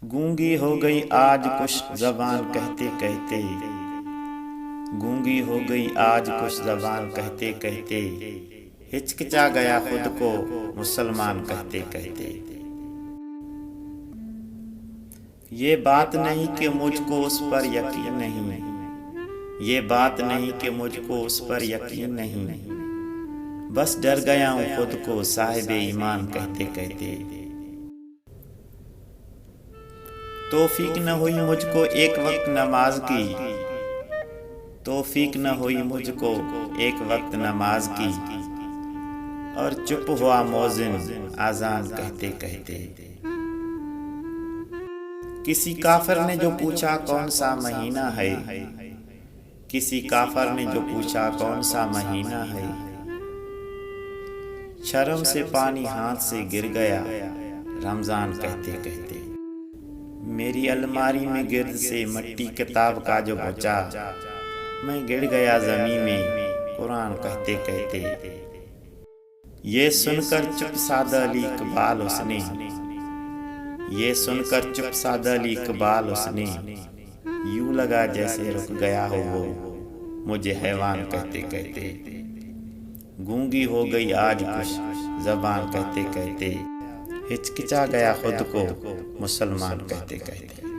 गूंगी हो गई आज कुछ ज़बान कहते कहते, गूंगी हो गई आज कुछ ज़बान कहते कहते, हिचकिचा गया खुद को मुसलमान कहते कहते। ये बात नहीं कि मुझको उस पर यकीन नहीं, ये बात नहीं कि मुझको उस पर यकीन नहीं, बस डर गया हूँ खुद को साहिबे ईमान कहते कहते। तौफीक न हुई मुझको एक वक्त नमाज की, तौफीक न हुई मुझको एक वक्त नमाज की, और चुप हुआ मौज़िन आज़ान कहते कहते। किसी काफिर ने जो पूछा कौन सा महीना है, किसी काफिर ने जो पूछा कौन सा महीना है, शर्म से पानी हाथ से गिर गया रमज़ान कहते कहते। मेरी अलमारी में गिर्द से मट्टी किताब का जो बचा, मैं गिर गया ज़मीन में कुरान कहते कहते। ये सुनकर चुप सादा अली इकबाल उसने, ये सुनकर चुप सादा अली इकबाल उसने, यूं लगा जैसे रुक गया हो वो मुझे हैवान कहते कहते। गूंगी हो गई आज कुछ ज़बान कहते कहते, हिचकिचा गया खुद को मुसलमान कहते कहते।